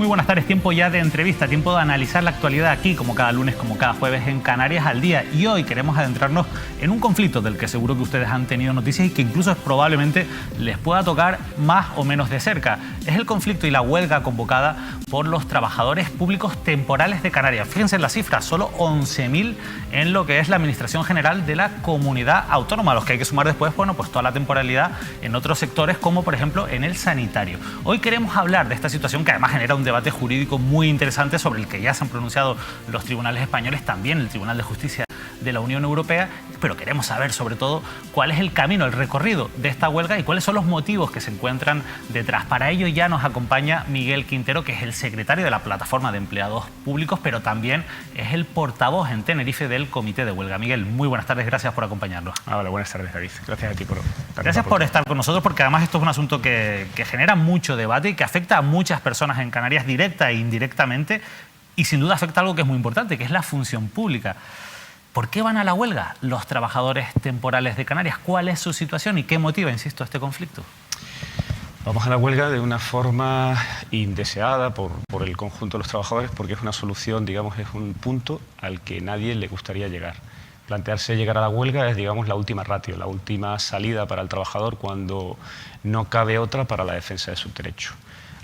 Muy buenas tardes, tiempo ya de entrevista, tiempo de analizar la actualidad aquí, como cada lunes, como cada jueves en Canarias al día. Y hoy queremos adentrarnos en un conflicto del que seguro que ustedes han tenido noticias y que incluso probablemente les pueda tocar más o menos de cerca. Es el conflicto y la huelga convocada por los trabajadores públicos temporales de Canarias. Fíjense en la cifra, solo 11.000 en lo que es la Administración General de la Comunidad Autónoma, a los que hay que sumar después, bueno, pues toda la temporalidad en otros sectores, como por ejemplo en el sanitario. Hoy queremos hablar de esta situación que además genera un debate jurídico muy interesante sobre el que ya se han pronunciado los tribunales españoles, también el Tribunal de Justicia de la Unión Europea, pero queremos saber sobre todo cuál es el camino, el recorrido de esta huelga y cuáles son los motivos que se encuentran detrás. Para ello ya nos acompaña Miguel Quintero, que es el secretario de la Plataforma de Empleados Públicos, pero también es el portavoz en Tenerife del Comité de Huelga. Miguel, muy buenas tardes, gracias por acompañarnos. Hola, buenas tardes, David. Gracias a ti por... Gracias por estar con nosotros, porque además esto es un asunto que genera mucho debate y que afecta a muchas personas en Canarias directa e indirectamente, y sin duda afecta a algo que es muy importante, que es la función pública. ¿Por qué van a la huelga los trabajadores temporales de Canarias? ¿Cuál es su situación y qué motiva, insisto, este conflicto? Vamos a la huelga de una forma indeseada por el conjunto de los trabajadores, porque es una solución, digamos, es un punto al que nadie le gustaría llegar. Plantearse llegar a la huelga es, digamos, la última ratio, la última salida para el trabajador cuando no cabe otra para la defensa de sus derechos.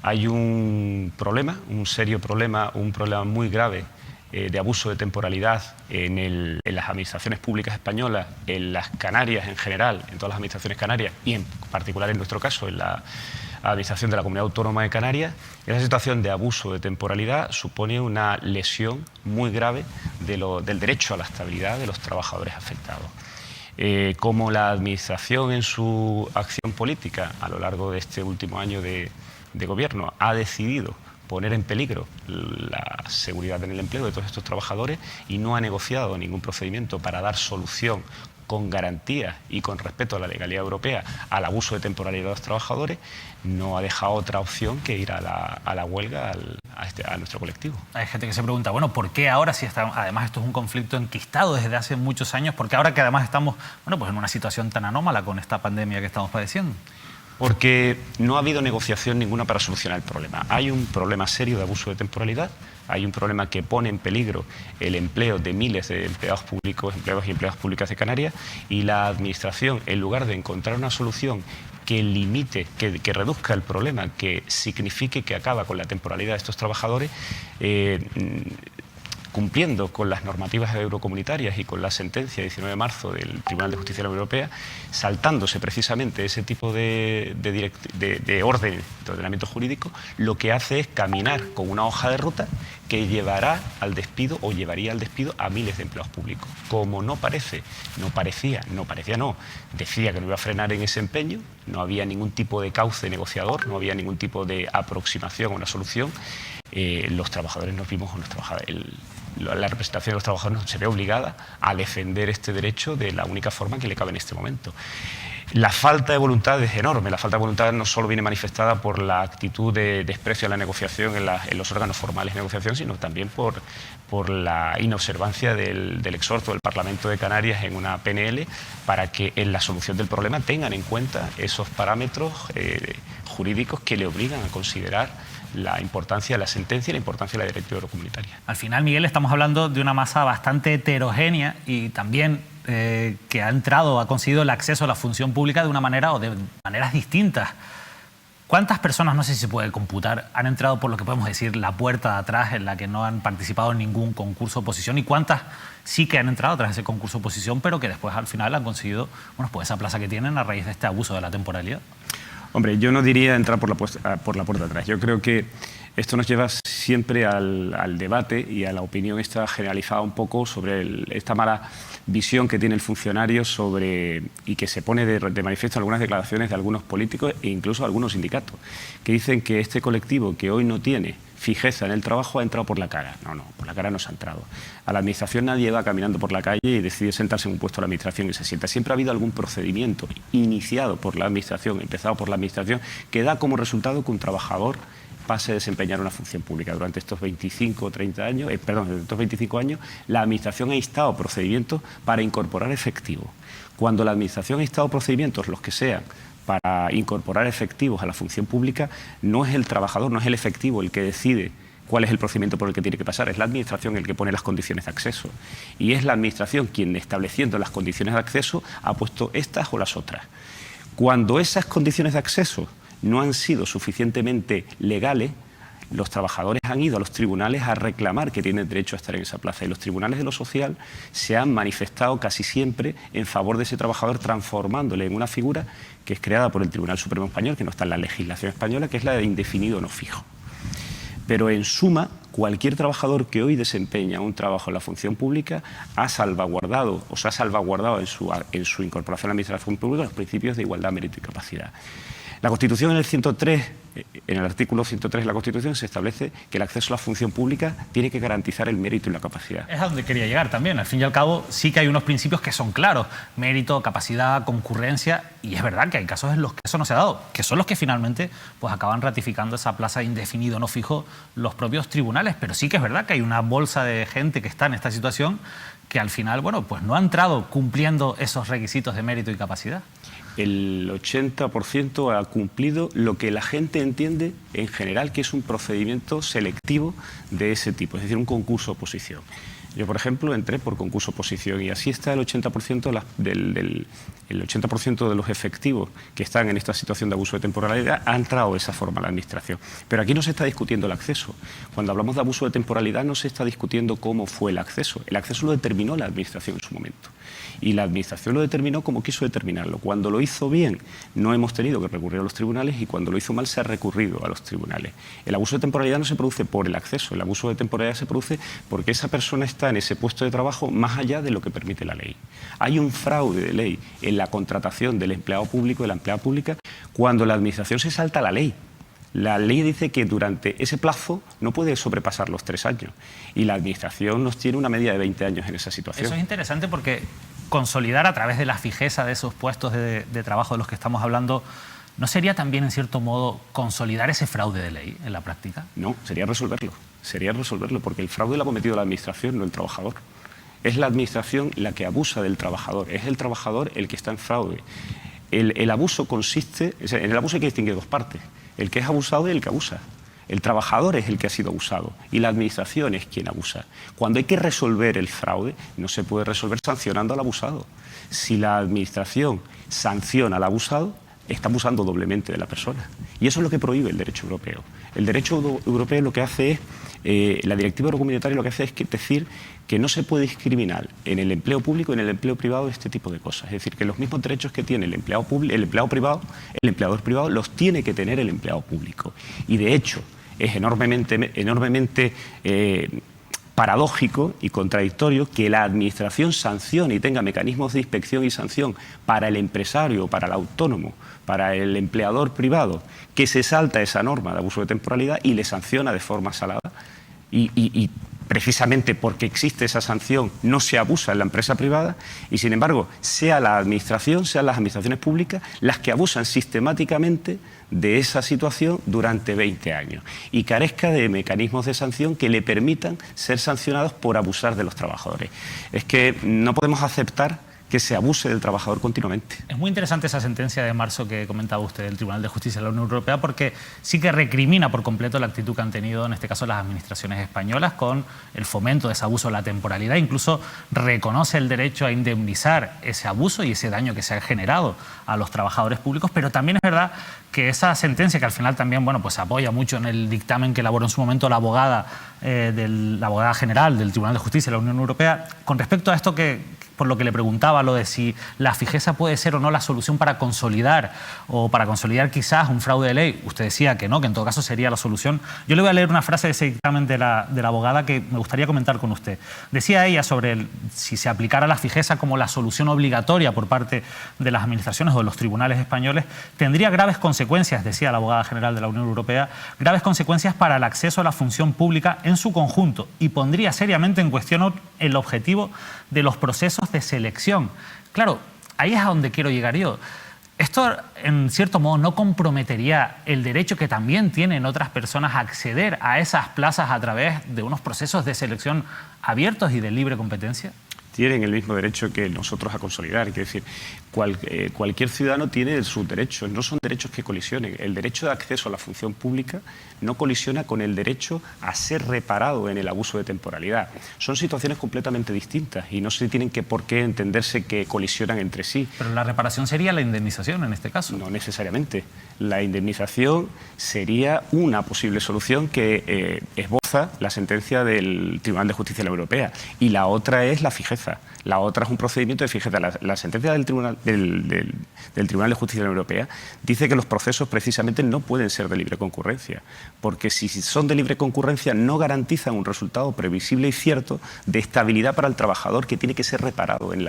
Hay un problema, un serio problema, un problema muy grave de abuso de temporalidad en las administraciones públicas españolas, en las Canarias en general, en todas las administraciones canarias y en particular en nuestro caso en la Administración de la Comunidad Autónoma de Canarias. Esa situación de abuso de temporalidad supone una lesión muy grave del derecho a la estabilidad de los trabajadores afectados. Como la Administración en su acción política a lo largo de este último año de gobierno ha decidido poner en peligro la seguridad en el empleo de todos estos trabajadores y no ha negociado ningún procedimiento para dar solución con garantías y con respeto a la legalidad europea al abuso de temporalidad de los trabajadores, no ha dejado otra opción que ir a la huelga a nuestro colectivo. Hay gente que se pregunta, bueno, ¿por qué ahora, si además esto es un conflicto enquistado desde hace muchos años, por qué ahora que además estamos, bueno, pues en una situación tan anómala con esta pandemia que estamos padeciendo? Porque no ha habido negociación ninguna para solucionar el problema. Hay un problema serio de abuso de temporalidad, hay un problema que pone en peligro el empleo de miles de empleados públicos, empleados y empleadas públicas de Canarias, y la Administración, en lugar de encontrar una solución que limite, que reduzca el problema, que signifique que acaba con la temporalidad de estos trabajadores, cumpliendo con las normativas eurocomunitarias y con la sentencia 19 de marzo del Tribunal de Justicia de la Unión Europea, saltándose precisamente ese tipo de ordenamiento jurídico, lo que hace es caminar con una hoja de ruta que llevará al despido o llevaría al despido a miles de empleados públicos. Como decía que no iba a frenar en ese empeño, no había ningún tipo de cauce negociador, no había ningún tipo de aproximación a una solución, los trabajadores nos vimos, la representación de los trabajadores se ve obligada a defender este derecho de la única forma que le cabe en este momento. La falta de voluntad es enorme. La falta de voluntad no solo viene manifestada por la actitud de desprecio a la negociación en los órganos formales de negociación, sino también por la inobservancia del exhorto del Parlamento de Canarias en una PNL para que en la solución del problema tengan en cuenta esos parámetros jurídicos que le obligan a considerar la importancia de la sentencia y la importancia de la directiva eurocomunitaria. Al final, Miguel, estamos hablando de una masa bastante heterogénea y también que ha conseguido el acceso a la función pública de una manera o de maneras distintas. ¿Cuántas personas, no sé si se puede computar, han entrado por lo que podemos decir la puerta de atrás en la que no han participado en ningún concurso oposición y cuántas sí que han entrado tras ese concurso oposición pero que después al final han conseguido, bueno, pues esa plaza que tienen a raíz de este abuso de la temporalidad? Hombre, yo no diría entrar por la puerta de atrás. Yo creo que esto nos lleva siempre al debate y a la opinión esta generalizada un poco sobre esta mala visión que tiene el funcionario y que se pone de manifiesto en algunas declaraciones de algunos políticos e incluso algunos sindicatos, que dicen que este colectivo que hoy no tiene fijeza en el trabajo ha entrado por la cara. No, por la cara no se ha entrado. A la Administración nadie va caminando por la calle y decide sentarse en un puesto de la Administración y se sienta. Siempre ha habido algún procedimiento iniciado por la Administración, empezado por la Administración, que da como resultado que un trabajador pase a desempeñar una función pública. Durante estos 25 años, la Administración ha instado procedimientos para incorporar efectivo. Cuando la Administración ha instado procedimientos, los que sean, para incorporar efectivos a la función pública, no es el trabajador, no es el efectivo el que decide cuál es el procedimiento por el que tiene que pasar, es la Administración el que pone las condiciones de acceso. Y es la Administración quien, estableciendo las condiciones de acceso, ha puesto estas o las otras. Cuando esas condiciones de acceso no han sido suficientemente legales, los trabajadores han ido a los tribunales a reclamar que tienen derecho a estar en esa plaza, y los tribunales de lo social se han manifestado casi siempre en favor de ese trabajador, transformándole en una figura que es creada por el Tribunal Supremo Español, que no está en la legislación española, que es la de indefinido no fijo. Pero en suma, cualquier trabajador que hoy desempeña un trabajo en la función pública ha salvaguardado o se ha salvaguardado en su incorporación a la administración pública los principios de igualdad, mérito y capacidad. La Constitución en el artículo 103 de la Constitución se establece que el acceso a la función pública tiene que garantizar el mérito y la capacidad. Es a donde quería llegar también. Al fin y al cabo sí que hay unos principios que son claros: mérito, capacidad, concurrencia, y es verdad que hay casos en los que eso no se ha dado, que son los que finalmente pues acaban ratificando esa plaza indefinido no fijo los propios tribunales. Pero sí que es verdad que hay una bolsa de gente que está en esta situación que al final, bueno, pues no ha entrado cumpliendo esos requisitos de mérito y capacidad. El 80% ha cumplido lo que la gente entiende en general que es un procedimiento selectivo de ese tipo, es decir, un concurso-oposición. Yo, por ejemplo, entré por concurso-oposición y así está el 80% el 80% de los efectivos que están en esta situación de abuso de temporalidad ha entrado de esa forma a la Administración. Pero aquí no se está discutiendo el acceso. Cuando hablamos de abuso de temporalidad no se está discutiendo cómo fue el acceso. El acceso lo determinó la Administración en su momento. Y la Administración lo determinó como quiso determinarlo. Cuando lo hizo bien, no hemos tenido que recurrir a los tribunales, y cuando lo hizo mal, se ha recurrido a los tribunales. El abuso de temporalidad no se produce por el acceso, el abuso de temporalidad se produce porque esa persona está en ese puesto de trabajo más allá de lo que permite la ley. Hay un fraude de ley en la contratación del empleado público, de la empleada pública, cuando la Administración se salta la ley. La ley dice que durante ese plazo no puede sobrepasar los 3 años, y la Administración nos tiene una media de 20 años en esa situación. Eso es interesante porque consolidar a través de la fijeza de esos puestos de trabajo de los que estamos hablando, ¿no sería también, en cierto modo, consolidar ese fraude de ley en la práctica? No, sería resolverlo, porque el fraude lo ha cometido la Administración, no el trabajador. Es la Administración la que abusa del trabajador, es el trabajador el que está en fraude. El abuso consiste, en el abuso hay que distinguir dos partes: el que es abusado y el que abusa. El trabajador es el que ha sido abusado y la Administración es quien abusa. Cuando hay que resolver el fraude, no se puede resolver sancionando al abusado. Si la Administración sanciona al abusado, está abusando doblemente de la persona. Y eso es lo que prohíbe el derecho europeo. El derecho europeo lo que hace es, la directiva eurocomunitaria lo que hace es decir que no se puede discriminar en el empleo público y en el empleo privado este tipo de cosas. Es decir, que los mismos derechos que tiene el empleado privado, el empleador privado, los tiene que tener el empleado público. Y de hecho, es enormemente paradójico y contradictorio que la Administración sancione y tenga mecanismos de inspección y sanción para el empresario, para el autónomo, para el empleador privado, que se salta esa norma de abuso de temporalidad y le sanciona de forma salada. Y precisamente porque existe esa sanción no se abusa en la empresa privada, y sin embargo sea la Administración, sean las administraciones públicas las que abusan sistemáticamente de esa situación durante 20 años y carezca de mecanismos de sanción que le permitan ser sancionados por abusar de los trabajadores. Es que no podemos aceptar que se abuse del trabajador continuamente. Es muy interesante esa sentencia de marzo que comentaba usted del Tribunal de Justicia de la Unión Europea, porque sí que recrimina por completo la actitud que han tenido, en este caso, las administraciones españolas con el fomento de ese abuso de la temporalidad. Incluso reconoce el derecho a indemnizar ese abuso y ese daño que se ha generado a los trabajadores públicos, pero también es verdad que esa sentencia, que al final también, bueno, pues se apoya mucho en el dictamen que elaboró en su momento la abogada general del Tribunal de Justicia de la Unión Europea, con respecto a esto por lo que le preguntaba, lo de si la fijeza puede ser o no la solución para consolidar quizás un fraude de ley. Usted decía que no, que en todo caso sería la solución. Yo le voy a leer una frase de ese dictamen de la abogada que me gustaría comentar con usted. Decía ella sobre si se aplicara la fijeza como la solución obligatoria por parte de las administraciones o de los tribunales españoles, tendría graves consecuencias, decía la abogada general de la Unión Europea, graves consecuencias para el acceso a la función pública en su conjunto, y pondría seriamente en cuestión el objetivo de los procesos de selección. Claro, ahí es a donde quiero llegar yo. Esto, en cierto modo, ¿no comprometería el derecho que también tienen otras personas a acceder a esas plazas a través de unos procesos de selección abiertos y de libre competencia? Tienen el mismo derecho que nosotros a consolidar. Es decir, Cualquier ciudadano tiene sus derechos, no son derechos que colisionen. El derecho de acceso a la función pública no colisiona con el derecho a ser reparado en el abuso de temporalidad. Son situaciones completamente distintas y no se tienen por qué entenderse que colisionan entre sí. Pero la reparación sería la indemnización en este caso. No necesariamente. La indemnización sería una posible solución que esboza la sentencia del Tribunal de Justicia de la Unión Europea, y la otra es la fijeza. La otra es un procedimiento de fijeza. La sentencia del Tribunal de Justicia de la Unión Europea dice que los procesos precisamente no pueden ser de libre concurrencia, porque si son de libre concurrencia no garantizan un resultado previsible y cierto de estabilidad para el trabajador, que tiene que ser reparado en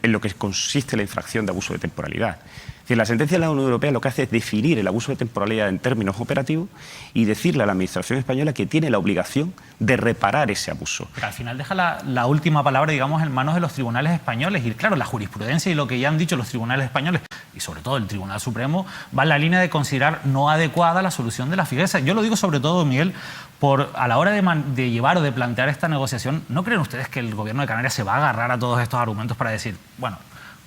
lo que consiste la infracción de abuso de temporalidad. Es decir, la sentencia de la Unión Europea lo que hace es definir el abuso de temporalidad en términos operativos y decirle a la Administración española que tiene la obligación de reparar ese abuso. Pero al final deja la última palabra, digamos, en manos de los tribunales españoles. Y claro, la jurisprudencia y lo que ya han dicho los tribunales españoles, y sobre todo el Tribunal Supremo, va en la línea de considerar no adecuada la solución de la fijeza. Yo lo digo sobre todo, Miguel, a la hora de llevar o de plantear esta negociación, ¿no creen ustedes que el Gobierno de Canarias se va a agarrar a todos estos argumentos para decir, bueno,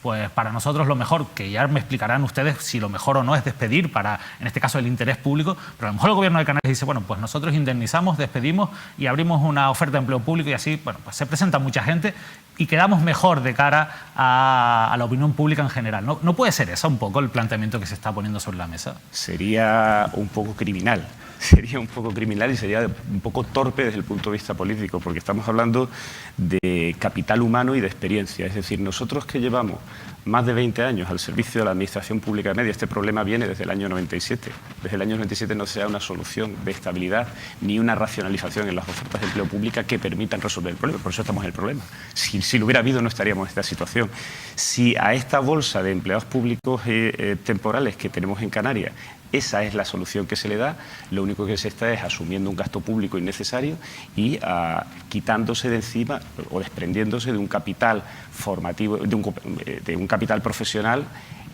pues para nosotros lo mejor, que ya me explicarán ustedes si lo mejor o no es despedir para, en este caso, el interés público, pero a lo mejor el Gobierno de Canarias dice, bueno, pues nosotros indemnizamos, despedimos y abrimos una oferta de empleo público, y así, bueno, pues se presenta mucha gente y quedamos mejor de cara a la opinión pública en general. ¿No puede ser eso un poco el planteamiento que se está poniendo sobre la mesa? Sería un poco criminal. Sería un poco criminal y sería un poco torpe desde el punto de vista político, porque estamos hablando de capital humano y de experiencia. Es decir, nosotros que llevamos más de 20 años al servicio de la Administración Pública Media, este problema viene desde el año 97. Desde el año 97 no se da una solución de estabilidad ni una racionalización en las ofertas de empleo pública que permitan resolver el problema. Por eso estamos en el problema. Si lo hubiera habido, no estaríamos en esta situación. Si a esta bolsa de empleados públicos temporales que tenemos en Canarias, esa es la solución que se le da, lo único que se está es asumiendo un gasto público innecesario y quitándose de encima o desprendiéndose de un capital formativo, de un capital profesional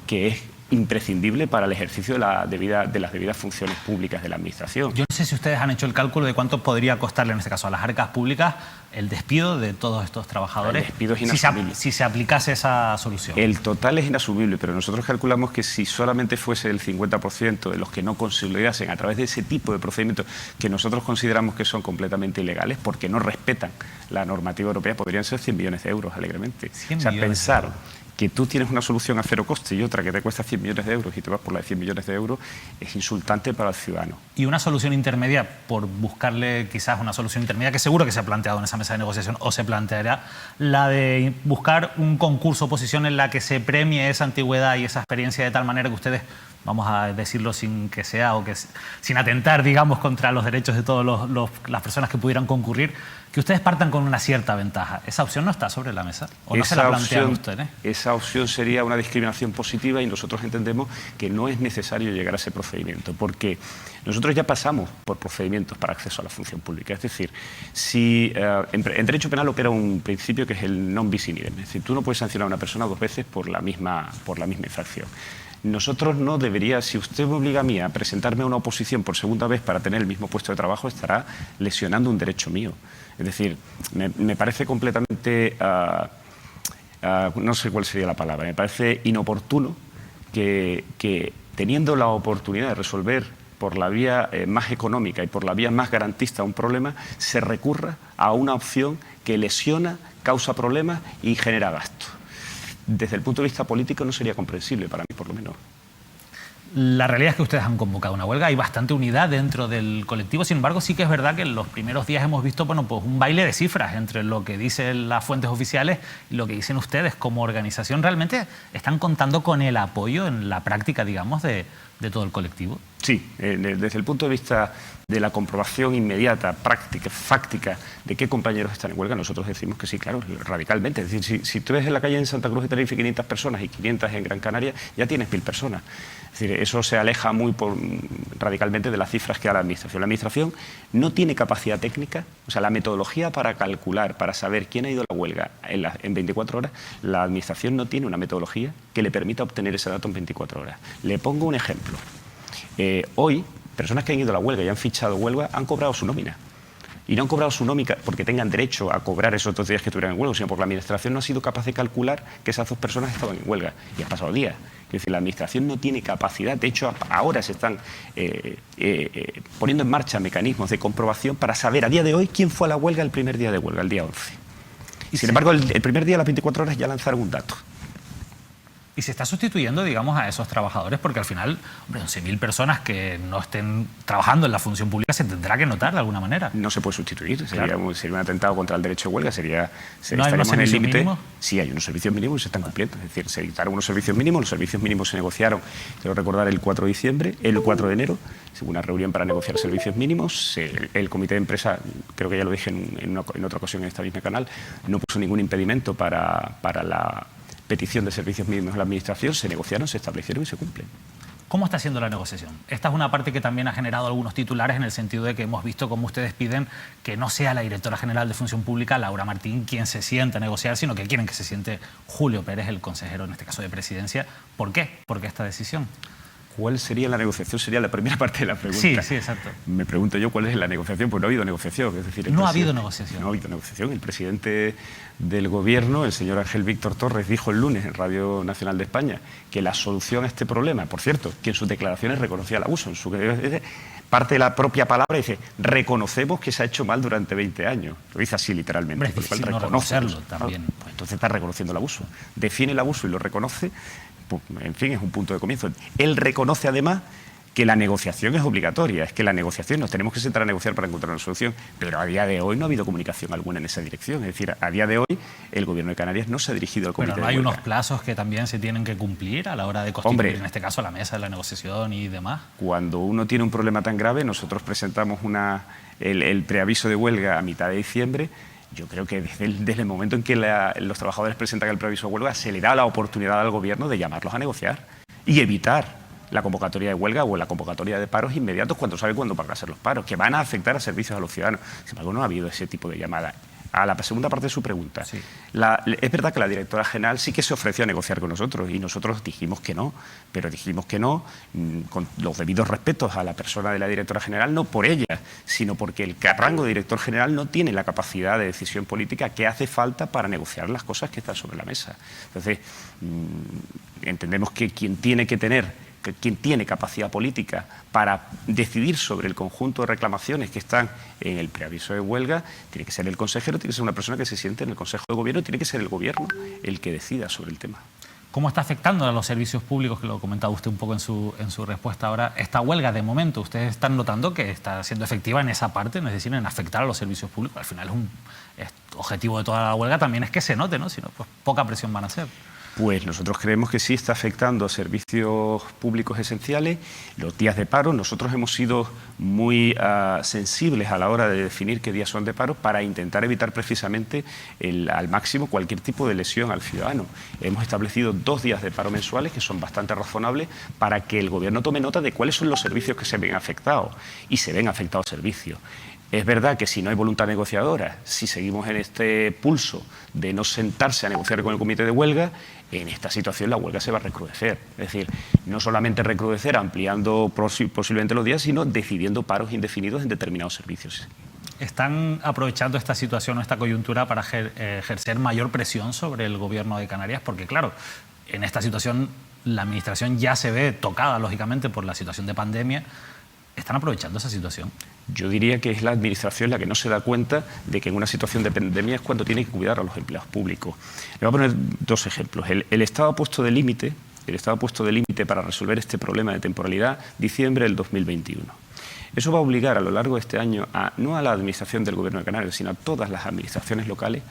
que es imprescindible para el ejercicio de las debidas funciones públicas de la Administración. Yo no sé si ustedes han hecho el cálculo de cuánto podría costarle, en este caso, a las arcas públicas el despido de todos estos trabajadores. El despido es inasumible. Si se aplicase esa solución. El total es inasumible, pero nosotros calculamos que si solamente fuese el 50% de los que no consolidasen a través de ese tipo de procedimientos que nosotros consideramos que son completamente ilegales porque no respetan la normativa europea, podrían ser 100 millones de euros alegremente. O sea, pensar que tú tienes una solución a cero coste y otra que te cuesta 100 millones de euros y te vas por la de 100 millones de euros es insultante para el ciudadano. Y una solución intermedia, por buscarle quizás una solución intermedia, que seguro que se ha planteado en esa mesa de negociación o se planteará, la de buscar un concurso oposición en la que se premie esa antigüedad y esa experiencia de tal manera que ustedes, vamos a decirlo sin que sea o que sin atentar, digamos, contra los derechos de todas las personas que pudieran concurrir, que ustedes partan con una cierta ventaja. ¿Esa opción no está sobre la mesa? ¿O no se la plantean ustedes? Esa opción sería una discriminación positiva y nosotros entendemos que no es necesario llegar a ese procedimiento, porque nosotros ya pasamos por procedimientos para acceso a la función pública. Es decir, si en derecho penal opera un principio que es el non bis in idem. Es decir, tú no puedes sancionar a una persona dos veces por la misma infracción. Nosotros no debería, si usted me obliga a mí a presentarme a una oposición por segunda vez para tener el mismo puesto de trabajo, estará lesionando un derecho mío. Es decir, me parece completamente, no sé cuál sería la palabra, me parece inoportuno que teniendo la oportunidad de resolver por la vía más económica y por la vía más garantista un problema, se recurra a una opción que lesiona, causa problemas y genera gasto. Desde el punto de vista político no sería comprensible para mí, por lo menos. La realidad es que ustedes han convocado una huelga, hay bastante unidad dentro del colectivo, sin embargo sí que es verdad que en los primeros días hemos visto pues un baile de cifras entre lo que dicen las fuentes oficiales y lo que dicen ustedes como organización. ¿Realmente están contando con el apoyo en la práctica, digamos, de todo el colectivo? Sí, desde el punto de vista de la comprobación inmediata, práctica, fáctica de qué compañeros están en huelga, nosotros decimos que sí, claro, radicalmente. Es decir, si tú ves en la calle en Santa Cruz de Tenerife 500 personas y 500 en Gran Canaria, ya tienes 1000 personas. Es decir, eso se aleja muy radicalmente de las cifras que da la Administración. La Administración no tiene capacidad técnica, o sea, la metodología para calcular, para saber quién ha ido a la huelga en 24 horas, la Administración no tiene una metodología que le permita obtener ese dato en 24 horas. Le pongo un ejemplo. Hoy, personas que han ido a la huelga y han fichado huelga han cobrado su nómina. Y no han cobrado su nómina porque tengan derecho a cobrar esos 2 días que estuvieran en huelga, sino porque la Administración no ha sido capaz de calcular que esas 2 personas estaban en huelga. Y han pasado días. Es decir, la Administración no tiene capacidad. De hecho, ahora se están poniendo en marcha mecanismos de comprobación para saber a día de hoy quién fue a la huelga el primer día de huelga, el día 11. Y sin embargo, el primer día, a las 24 horas, ya lanzaron un dato. Y se está sustituyendo, digamos, a esos trabajadores, porque al final, hombre, 11.000 personas que no estén trabajando en la función pública se tendrá que notar de alguna manera. No se puede sustituir, Claro. sería un atentado contra el derecho de huelga, ¿No hay unos servicios mínimos? Sí, hay unos servicios mínimos y se están cumpliendo. Es decir, se dictaron unos servicios mínimos, los servicios mínimos se negociaron, quiero recordar, el 4 de diciembre, el 4 de enero, hubo una reunión para negociar servicios mínimos, el comité de empresa, creo que ya lo dije en otra ocasión en esta misma canal, no puso ningún impedimento para la petición de servicios mínimos a la Administración, se negociaron, se establecieron y se cumplen. ¿Cómo está haciendo la negociación? Esta es una parte que también ha generado algunos titulares en el sentido de que hemos visto cómo ustedes piden que no sea la directora general de Función Pública, Laura Martín, quien se sienta a negociar, sino que quieren que se siente Julio Pérez, el consejero, en este caso de Presidencia. ¿Por qué? ¿Por qué esta decisión? ¿Cuál sería la negociación? Sería la primera parte de la pregunta. Sí, sí, exacto. Me pregunto yo cuál es la negociación, pues no ha habido negociación. Es decir, no ha habido negociación. No ha habido negociación. El presidente del Gobierno, el señor Ángel Víctor Torres, dijo el lunes en Radio Nacional de España que la solución a este problema, por cierto, que en sus declaraciones reconocía el abuso, en su parte de la propia palabra dice, reconocemos que se ha hecho mal durante 20 años. Lo dice así literalmente. Hombre, es no reconocerlo también. Pues entonces está reconociendo el abuso. Define el abuso y lo reconoce. Pues, en fin, es un punto de comienzo. Él reconoce además que la negociación es obligatoria, es que la negociación, nos tenemos que sentar a negociar para encontrar una solución, pero a día de hoy no ha habido comunicación alguna en esa dirección. Es decir, a día de hoy el Gobierno de Canarias no se ha dirigido al comité Pero no de hay huelga. unos plazos que también se tienen que cumplir a la hora de constituir, Hombre, en este caso, la mesa de la negociación y demás. Cuando uno tiene un problema tan grave, nosotros presentamos el preaviso de huelga a mitad de diciembre. Yo creo que desde el momento en que los trabajadores presentan el preaviso de huelga, se le da la oportunidad al Gobierno de llamarlos a negociar y evitar la convocatoria de huelga o la convocatoria de paros inmediatos cuando sabe cuándo van a ser los paros, que van a afectar a servicios a los ciudadanos. Sin embargo, no ha habido ese tipo de llamada. A la segunda parte de su pregunta, sí. Es verdad que la directora general sí que se ofreció a negociar con nosotros y nosotros dijimos que no, pero dijimos que no con los debidos respetos a la persona de la directora general, no por ella, sino porque el rango de director general no tiene la capacidad de decisión política que hace falta para negociar las cosas que están sobre la mesa. Entonces, entendemos que quien tiene capacidad política para decidir sobre el conjunto de reclamaciones que están en el preaviso de huelga, tiene que ser el consejero, tiene que ser una persona que se siente en el Consejo de Gobierno, tiene que ser el Gobierno el que decida sobre el tema. ¿Cómo está afectando a los servicios públicos, que lo comentaba usted un poco en su respuesta ahora, esta huelga de momento? ¿Ustedes están notando que está siendo efectiva en esa parte, es decir, en afectar a los servicios públicos? Al final es objetivo de toda la huelga también es que se note, ¿no? Si no, pues poca presión van a hacer. Pues nosotros creemos que sí está afectando a servicios públicos esenciales. Los días de paro, nosotros hemos sido muy sensibles a la hora de definir qué días son de paro para intentar evitar precisamente al máximo cualquier tipo de lesión al ciudadano. Hemos establecido 2 días de paro mensuales que son bastante razonables para que el Gobierno tome nota de cuáles son los servicios que se ven afectados y se ven afectados servicios. Es verdad que si no hay voluntad negociadora, si seguimos en este pulso de no sentarse a negociar con el comité de huelga, en esta situación la huelga se va a recrudecer. Es decir, no solamente recrudecer ampliando posiblemente los días, sino decidiendo paros indefinidos en determinados servicios. ¿Están aprovechando esta situación o esta coyuntura para ejercer mayor presión sobre el Gobierno de Canarias? Porque, claro, en esta situación la Administración ya se ve tocada, lógicamente, por la situación de pandemia. ¿Están aprovechando esa situación? Yo diría que es la Administración la que no se da cuenta de que en una situación de pandemia es cuando tiene que cuidar a los empleados públicos. Le voy a poner 2 ejemplos. El Estado ha puesto de límite, para resolver este problema de temporalidad, diciembre del 2021. Eso va a obligar a lo largo de este año, no a la Administración del Gobierno de Canarias, sino a todas las administraciones locales,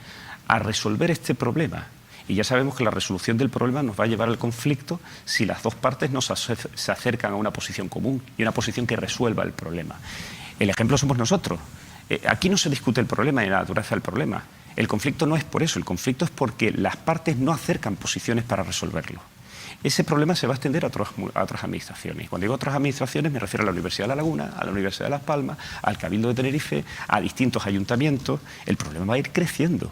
a resolver este problema. Y ya sabemos que la resolución del problema nos va a llevar al conflicto si las 2 partes no se acercan a una posición común y una posición que resuelva el problema. El ejemplo somos nosotros. Aquí no se discute el problema y la naturaleza del problema. El conflicto no es por eso, el conflicto es porque las partes no acercan posiciones para resolverlo. Ese problema se va a extender a otras administraciones. Cuando digo otras administraciones me refiero a la Universidad de La Laguna, a la Universidad de Las Palmas, al Cabildo de Tenerife, a distintos ayuntamientos. El problema va a ir creciendo.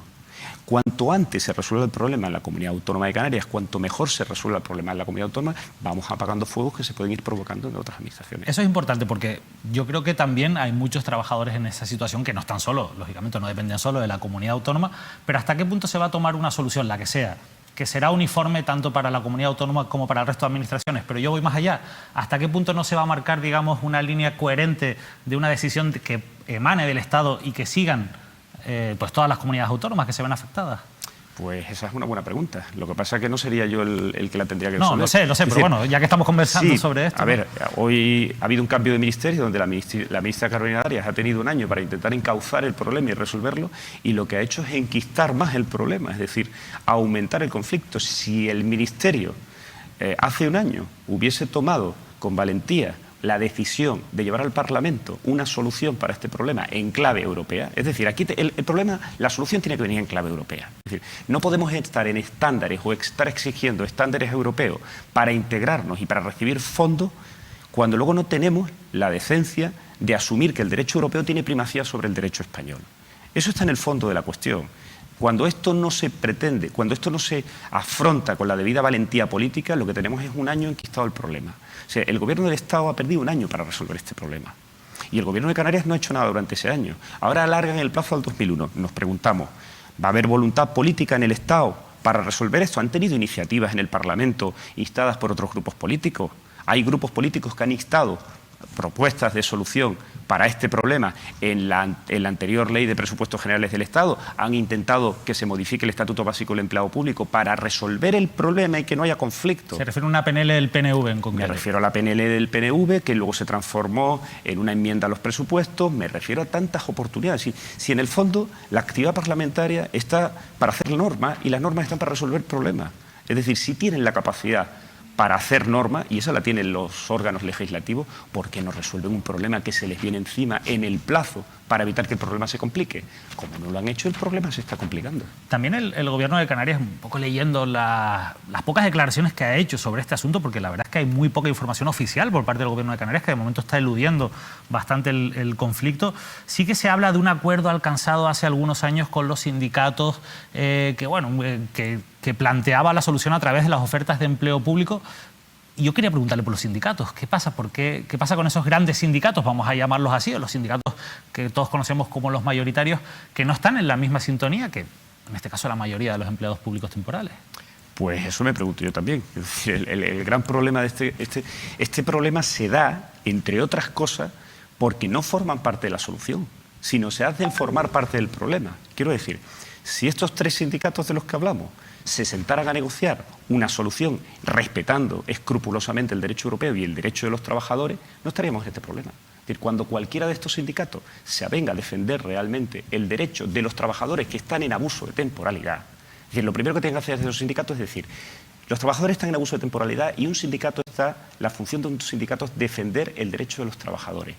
Cuanto antes se resuelva el problema en la Comunidad Autónoma de Canarias, cuanto mejor se resuelva el problema en la Comunidad Autónoma, vamos apagando fuegos que se pueden ir provocando en otras administraciones. Eso es importante porque yo creo que también hay muchos trabajadores en esa situación que no están solos, lógicamente no dependen solo de la Comunidad Autónoma, pero ¿hasta qué punto se va a tomar una solución, la que sea, que será uniforme tanto para la Comunidad Autónoma como para el resto de administraciones? Pero yo voy más allá. ¿Hasta qué punto no se va a marcar, digamos, una línea coherente de una decisión que emane del Estado y que sigan pues todas las comunidades autónomas que se ven afectadas? Pues esa es una buena pregunta. Lo que pasa es que no sería yo el que la tendría que resolver. No, lo sé, pero bueno, ya que estamos conversando sobre esto... A ver, hoy ha habido un cambio de ministerio donde la ministra Carolina Darias ha tenido un año para intentar encauzar el problema y resolverlo, y lo que ha hecho es enquistar más el problema, es decir, aumentar el conflicto. Si el ministerio hace un año hubiese tomado con valentía la decisión de llevar al Parlamento una solución para este problema en clave europea, es decir, aquí el problema, la solución tiene que venir en clave europea. Es decir, no podemos estar en estándares o estar exigiendo estándares europeos para integrarnos y para recibir fondos cuando luego no tenemos la decencia de asumir que el derecho europeo tiene primacía sobre el derecho español. Eso está en el fondo de la cuestión. Cuando esto no se pretende, cuando esto no se afronta con la debida valentía política, lo que tenemos es un año enquistado el problema. O sea, el Gobierno del Estado ha perdido un año para resolver este problema. Y el Gobierno de Canarias no ha hecho nada durante ese año. Ahora alargan el plazo al 2001. Nos preguntamos, ¿va a haber voluntad política en el Estado para resolver esto? ¿Han tenido iniciativas en el Parlamento instadas por otros grupos políticos? ¿Hay grupos políticos que han instado propuestas de solución para este problema en la anterior Ley de Presupuestos Generales del Estado? ¿Han intentado que se modifique el Estatuto Básico del Empleado Público para resolver el problema y que no haya conflicto? ¿Se refiere a una PNL del PNV en concreto? Me refiero a la PNL del PNV, que luego se transformó en una enmienda a los presupuestos. Me refiero a tantas oportunidades. Si en el fondo la actividad parlamentaria está para hacer normas y las normas están para resolver problemas. Es decir, si tienen la capacidad para hacer normas, y esa la tienen los órganos legislativos, porque no resuelven un problema que se les viene encima en el plazo para evitar que el problema se complique. Como no lo han hecho, el problema se está complicando. También el Gobierno de Canarias, un poco leyendo las pocas declaraciones que ha hecho sobre este asunto, porque la verdad es que hay muy poca información oficial por parte del Gobierno de Canarias, que de momento está eludiendo bastante el conflicto. Sí que se habla de un acuerdo alcanzado hace algunos años con los sindicatos que planteaba la solución a través de las ofertas de empleo público. Y yo quería preguntarle por los sindicatos. ¿Qué pasa? ¿Qué pasa con esos grandes sindicatos, vamos a llamarlos así, o los sindicatos que todos conocemos como los mayoritarios, que no están en la misma sintonía que, en este caso, la mayoría de los empleados públicos temporales? Pues eso me pregunto yo también. Es decir, el gran problema de este problema se da, entre otras cosas, porque no forman parte de la solución, sino se hacen formar parte del problema. Quiero decir, si estos tres sindicatos de los que hablamos se sentaran a negociar una solución respetando escrupulosamente el derecho europeo y el derecho de los trabajadores, no estaríamos en este problema. Es decir, cuando cualquiera de estos sindicatos se avenga a defender realmente el derecho de los trabajadores que están en abuso de temporalidad, es decir, lo primero que tienen que hacer esos sindicatos es decir, los trabajadores están en abuso de temporalidad y la función de un sindicato es defender el derecho de los trabajadores,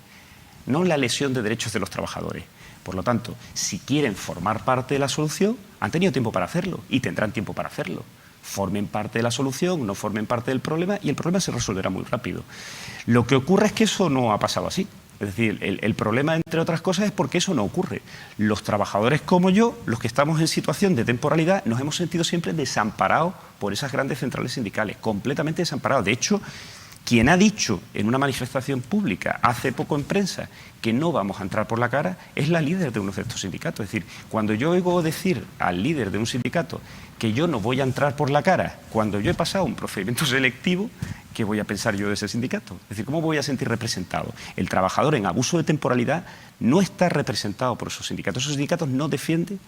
no la lesión de derechos de los trabajadores. Por lo tanto, si quieren formar parte de la solución, han tenido tiempo para hacerlo y tendrán tiempo para hacerlo. Formen parte de la solución, no formen parte del problema y el problema se resolverá muy rápido. Lo que ocurre es que eso no ha pasado así. Es decir, el problema, entre otras cosas, es porque eso no ocurre. Los trabajadores como yo, los que estamos en situación de temporalidad, nos hemos sentido siempre desamparados por esas grandes centrales sindicales, completamente desamparados. De hecho, quien ha dicho en una manifestación pública hace poco en prensa que no vamos a entrar por la cara es la líder de uno de estos sindicatos. Es decir, cuando yo oigo decir al líder de un sindicato que yo no voy a entrar por la cara cuando yo he pasado un procedimiento selectivo, ¿qué voy a pensar yo de ese sindicato? Es decir, ¿cómo voy a sentir representado? El trabajador en abuso de temporalidad no está representado por esos sindicatos. Esos sindicatos no defienden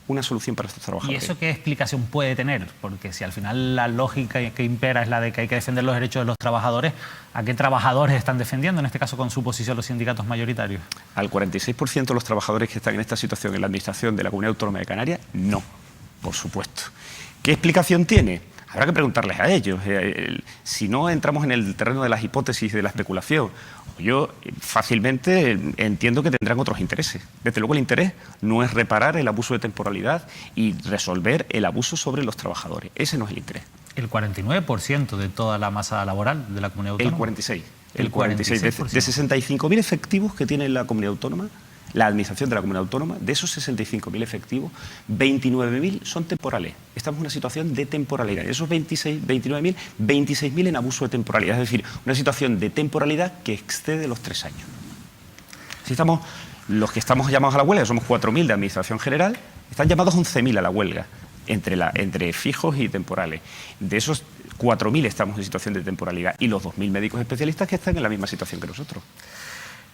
una solución para estos trabajadores. ¿Y eso qué explicación puede tener? Porque si al final la lógica que impera es la de que hay que defender los derechos de los trabajadores, ¿a qué trabajadores están defendiendo, en este caso con su posición, los sindicatos mayoritarios? Al 46% de los trabajadores que están en esta situación en la administración de la Comunidad Autónoma de Canarias, no, por supuesto. ¿Qué explicación tiene? Habrá que preguntarles a ellos. Si no entramos en el terreno de las hipótesis de la especulación, yo fácilmente entiendo que tendrán otros intereses. Desde luego el interés no es reparar el abuso de temporalidad y resolver el abuso sobre los trabajadores. Ese no es el interés. ¿El 49% de toda la masa laboral de la Comunidad Autónoma? El 46%. De 65.000 efectivos que tiene la Comunidad Autónoma, la administración de la comunidad autónoma, de esos 65.000 efectivos, 29.000 son temporales. Estamos en una situación de temporalidad. De esos 29.000, 26.000 en abuso de temporalidad. Es decir, una situación de temporalidad que excede los 3 años. Si estamos, los que estamos llamados a la huelga, somos 4.000 de Administración General, están llamados 11.000 a la huelga, entre fijos y temporales. De esos 4.000 estamos en situación de temporalidad y los 2.000 médicos especialistas que están en la misma situación que nosotros.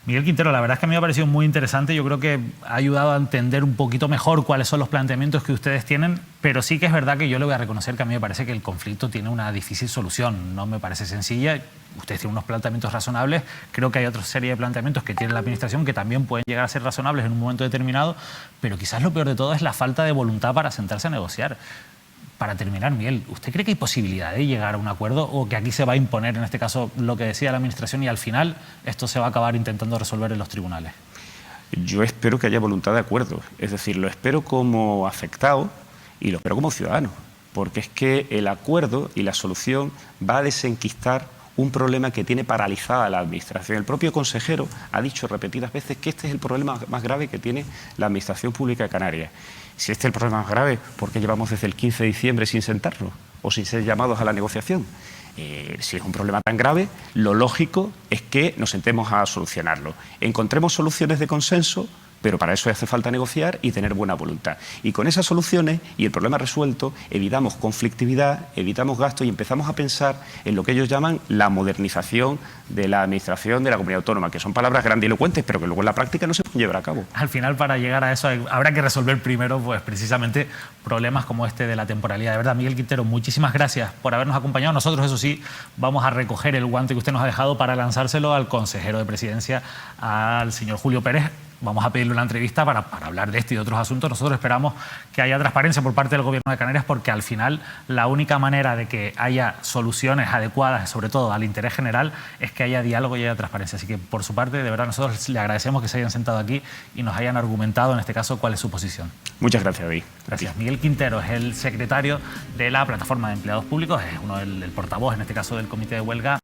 Miguel Quintero, la verdad es que a mí me ha parecido muy interesante. Yo creo que ha ayudado a entender un poquito mejor cuáles son los planteamientos que ustedes tienen, pero sí que es verdad que yo le voy a reconocer que a mí me parece que el conflicto tiene una difícil solución. No me parece sencilla. Ustedes tienen unos planteamientos razonables. Creo que hay otra serie de planteamientos que tiene la Administración que también pueden llegar a ser razonables en un momento determinado, pero quizás lo peor de todo es la falta de voluntad para sentarse a negociar. Para terminar, Miguel, ¿usted cree que hay posibilidad de llegar a un acuerdo o que aquí se va a imponer, en este caso, lo que decía la Administración y al final esto se va a acabar intentando resolver en los tribunales? Yo espero que haya voluntad de acuerdo. Es decir, lo espero como afectado y lo espero como ciudadano, porque es que el acuerdo y la solución va a desenquistar un problema que tiene paralizada la Administración. El propio consejero ha dicho repetidas veces que este es el problema más grave que tiene la Administración Pública de Canarias. Si este es el problema más grave, ¿por qué llevamos desde el 15 de diciembre sin sentarnos o sin ser llamados a la negociación? Si es un problema tan grave, lo lógico es que nos sentemos a solucionarlo. Encontremos soluciones de consenso, pero para eso hace falta negociar y tener buena voluntad. Y con esas soluciones y el problema resuelto, evitamos conflictividad, evitamos gastos y empezamos a pensar en lo que ellos llaman la modernización de la Administración de la Comunidad Autónoma, que son palabras grandilocuentes, pero que luego en la práctica no se pueden llevar a cabo. Al final, para llegar a eso, habrá que resolver primero, pues precisamente, problemas como este de la temporalidad. De verdad, Miguel Quintero, muchísimas gracias por habernos acompañado. Nosotros, eso sí, vamos a recoger el guante que usted nos ha dejado para lanzárselo al consejero de Presidencia, al señor Julio Pérez. Vamos a pedirle una entrevista para hablar de este y de otros asuntos. Nosotros esperamos que haya transparencia por parte del Gobierno de Canarias, porque al final la única manera de que haya soluciones adecuadas, sobre todo al interés general, es que haya diálogo y haya transparencia. Así que, por su parte, de verdad, nosotros le agradecemos que se hayan sentado aquí y nos hayan argumentado, en este caso, cuál es su posición. Muchas gracias, David. Gracias. Miguel Quintero es el secretario de la Plataforma de Empleados Públicos, es uno del portavoz, en este caso, del Comité de Huelga.